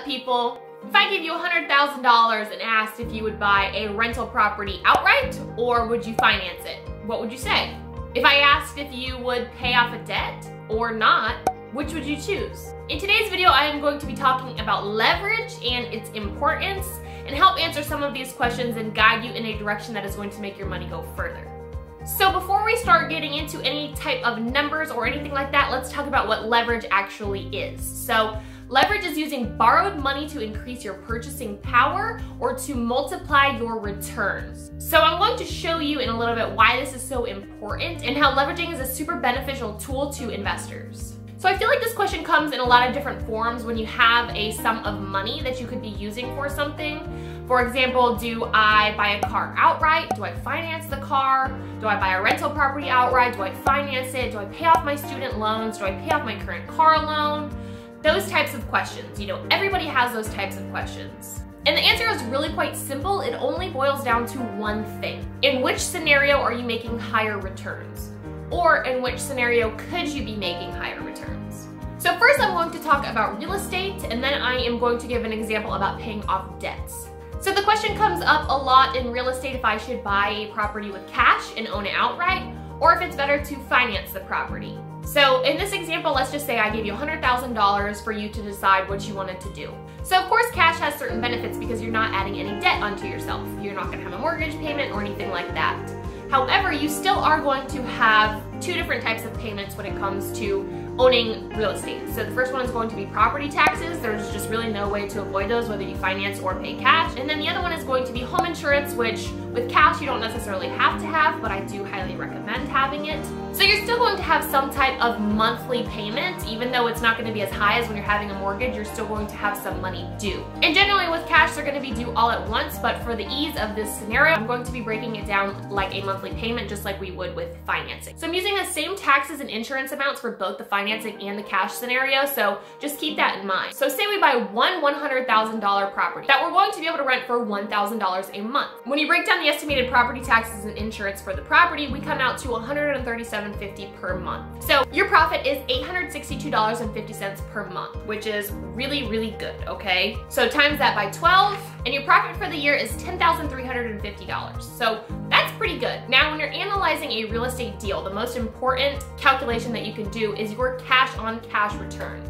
people, if I gave you $100,000 and asked if you would buy a rental property outright or would you finance it, what would you say? If I asked if you would pay off a debt or not, which would you choose? In today's video, I am going to be talking about leverage and its importance and help answer some of these questions and guide you in a direction that is going to make your money go further. So before we start getting into any type of numbers or anything like that, let's talk about what leverage actually is. So leverage is using borrowed money to increase your purchasing power or to multiply your returns. So I'm going to show you in a little bit why this is so important and how leveraging is a super beneficial tool to investors. So I feel like this question comes in a lot of different forms when you have a sum of money that you could be using for something. For example, do I buy a car outright? Do I finance the car? Do I buy a rental property outright? Do I finance it? Do I pay off my student loans? Do I pay off my current car loan? Those types of questions. You know, everybody has those types of questions. And the answer is really quite simple. It only boils down to one thing. In which scenario are you making higher returns? Or in which scenario could you be making higher returns? So first I'm going to talk about real estate, and then I am going to give an example about paying off debts. So the question comes up a lot in real estate if I should buy a property with cash and own it outright, or if it's better to finance the property. So in this example, let's just say I gave you $100,000 for you to decide what you wanted to do. So of course cash has certain benefits because you're not adding any debt onto yourself. You're not gonna have a mortgage payment or anything like that. However, you still are going to have two different types of payments when it comes to owning real estate. So the first one is going to be property taxes. There's just really no way to avoid those, whether you finance or pay cash. And then the other one is going to be home insurance, which with cash you don't necessarily have to have, but I do highly recommend having it. So you're still going to have some type of monthly payment, even though it's not going to be as high as when you're having a mortgage, you're still going to have some money due. And generally with cash, they're going to be due all at once, but for the ease of this scenario, I'm going to be breaking it down like a monthly payment, just like we would with financing. So I'm using the same taxes and insurance amounts for both the financing and the cash scenario, so just keep that in mind. So say we buy one $100,000 property that we're going to be able to rent for $1,000 a month. When you break down the estimated property taxes and insurance for the property, we come out to $137.50 per month. So your profit is $862.50 per month, which is really, really good, okay? So times that by 12, and your profit for the year is $10,350. So that's pretty good. Now, when you're analyzing a real estate deal, the most important calculation that you can do is your cash on cash return.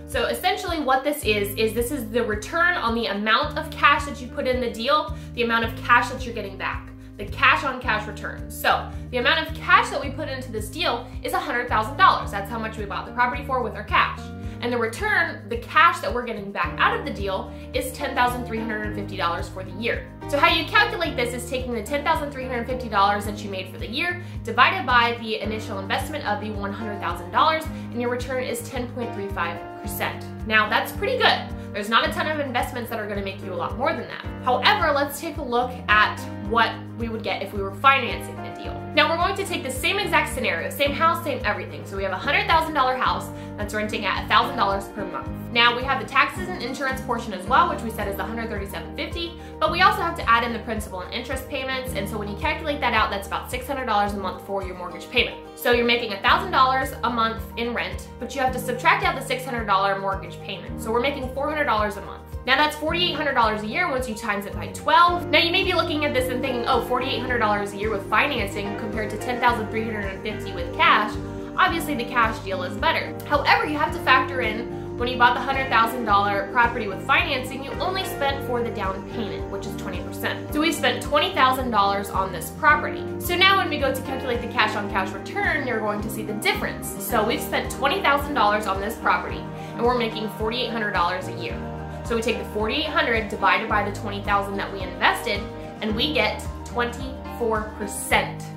So essentially what this is this is the return on the amount of cash that you put in the deal, the amount of cash that you're getting back. The cash on cash return. So the amount of cash that we put into this deal is $100,000. That's how much we bought the property for with our cash. And the return, the cash that we're getting back out of the deal, is $10,350 for the year. So how you calculate this is taking the $10,350 that you made for the year, divided by the initial investment of the $100,000, and your return is 10.35%. Now that's pretty good. There's not a ton of investments that are gonna make you a lot more than that. However, let's take a look at what we would get if we were financing the deal. Now we're going to take the same exact scenario, same house, same everything. So we have a $100,000 house that's renting at $1,000 per month. Now we have the taxes and insurance portion as well, which we said is $137.50, but we also have to add in the principal and interest payments, and so when you calculate that out, that's about $600 a month for your mortgage payment. So you're making $1,000 a month in rent, but you have to subtract out the $600 mortgage payment. So we're making $400 a month. Now that's $4,800 a year once you times it by 12. Now you may be looking at this and thinking, oh, $4,800 a year with financing compared to $10,350 with cash. Obviously the cash deal is better. However, you have to factor in when you bought the $100,000 property with financing, you only spent for the down payment, which is 20%. So we spent $20,000 on this property. So now when we go to calculate the cash on cash return, you're going to see the difference. So we've spent $20,000 on this property and we're making $4,800 a year. So we take the $4,800 divided by the $20,000 that we invested, and we get 24%.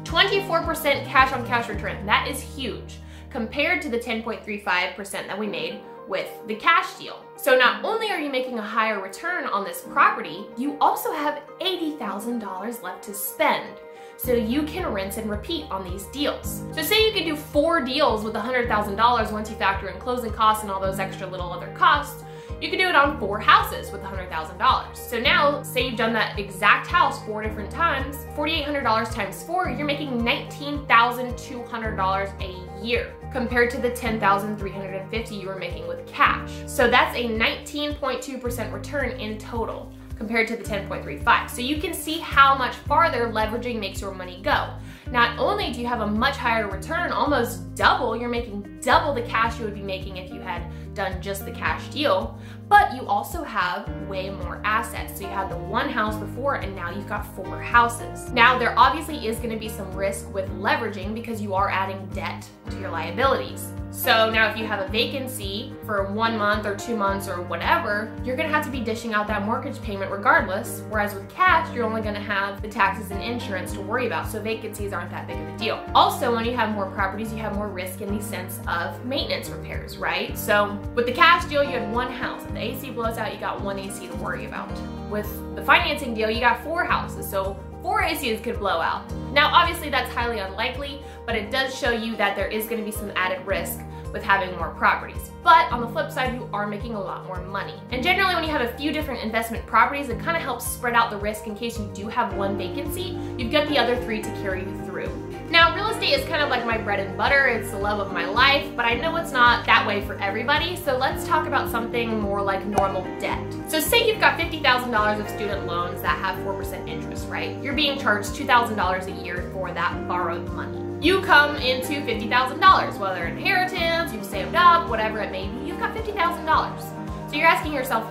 24% cash on cash return. That is huge compared to the 10.35% that we made with the cash deal. So not only are you making a higher return on this property, you also have $80,000 left to spend. So you can rinse and repeat on these deals. So say you could do 4 deals with $100,000 once you factor in closing costs and all those extra little other costs. You can do it on 4 houses with $100,000. So now, say you've done that exact house 4 different times, $4,800 times 4, you're making $19,200 a year compared to the $10,350 you were making with cash. So that's a 19.2% return in total compared to the 10.35. So you can see how much farther leveraging makes your money go. Not only do you have a much higher return, almost double, you're making double the cash you would be making if you had done just the cash deal, but you also have way more assets. So you had the 1 house before and now you've got 4 houses. Now there obviously is gonna be some risk with leveraging because you are adding debt to your liabilities. So now if you have a vacancy for 1 month or 2 months or whatever, you're gonna have to be dishing out that mortgage payment regardless, whereas with cash, you're only gonna have the taxes and insurance to worry about, so vacancies aren't that big of a deal. Also, when you have more properties, you have more risk in the sense of maintenance repairs, right? So with the cash deal, you had 1 house. If the AC blows out, you got 1 AC to worry about. With the financing deal, you got 4 houses, so 4 ACs could blow out. Now, obviously that's highly unlikely, but it does show you that there is gonna be some added risk with having more properties. But on the flip side, you are making a lot more money. And generally when you have a few different investment properties, it kind of helps spread out the risk in case you do have 1 vacancy, you've got the other 3 to carry you through. Now, real estate is kind of like my bread and butter, it's the love of my life, but I know it's not that way for everybody, so let's talk about something more like normal debt. So say you've got $50,000 of student loans that have 4% interest, right? You're being charged $2,000 a year for that borrowed money. You come into $50,000, whether inheritance, you've saved up, whatever it may be, you've got $50,000. So you're asking yourself,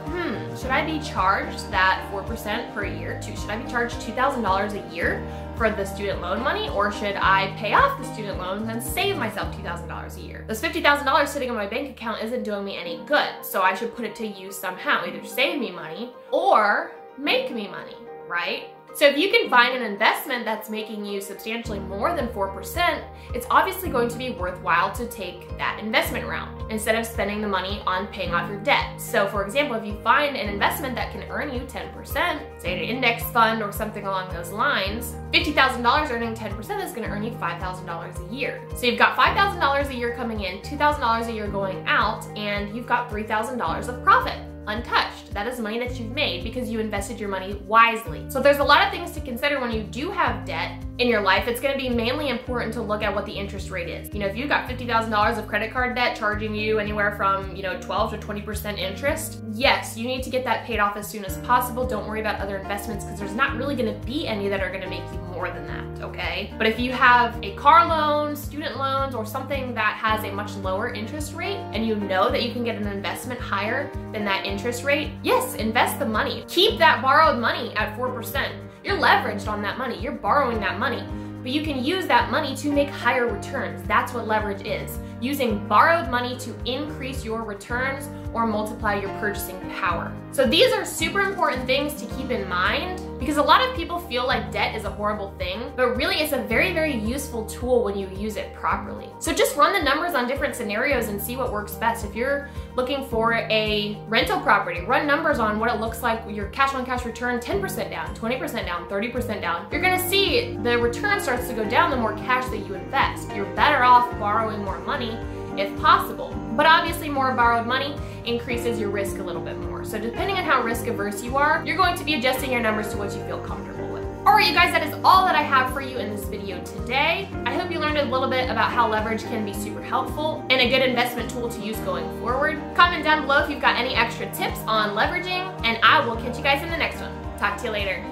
should I be charged that 4% per year? Should I be charged $2,000 a year for the student loan money, or should I pay off the student loans and save myself $2,000 a year? This $50,000 sitting in my bank account isn't doing me any good, so I should put it to use somehow, either save me money or make me money, right? So if you can find an investment that's making you substantially more than 4%, it's obviously going to be worthwhile to take that investment route instead of spending the money on paying off your debt. So for example, if you find an investment that can earn you 10%, say an index fund or something along those lines, $50,000 earning 10% is gonna earn you $5,000 a year. So you've got $5,000 a year coming in, $2,000 a year going out, and you've got $3,000 of profit. Untouched. That is money that you've made because you invested your money wisely. So there's a lot of things to consider when you do have debt in your life. It's going to be mainly important to look at what the interest rate is. You know, if you've got $50,000 of credit card debt charging you anywhere from, 12 to 20% interest, yes, you need to get that paid off as soon as possible. Don't worry about other investments because there's not really going to be any that are going to make you more than that, okay? But if you have a car loan, student loans, or something that has a much lower interest rate and you know that you can get an investment higher than that interest rate, yes, invest the money. Keep that borrowed money at 4%. You're leveraged on that money. You're borrowing that money, but you can use that money to make higher returns. That's what leverage is. Using borrowed money to increase your returns or multiply your purchasing power. So these are super important things to keep in mind because a lot of people feel like debt is a horrible thing, but really it's a very, very useful tool when you use it properly. So just run the numbers on different scenarios and see what works best. If you're looking for a rental property, run numbers on what it looks like, your cash on cash return 10% down, 20% down, 30% down. You're gonna see the return starts to go down the more cash that you invest. You're better off borrowing more money if possible. But obviously more borrowed money increases your risk a little bit more. So depending on how risk averse you are, you're going to be adjusting your numbers to what you feel comfortable with. All right, you guys, that is all that I have for you in this video today. I hope you learned a little bit about how leverage can be super helpful and a good investment tool to use going forward. Comment down below if you've got any extra tips on leveraging, and I will catch you guys in the next one. Talk to you later.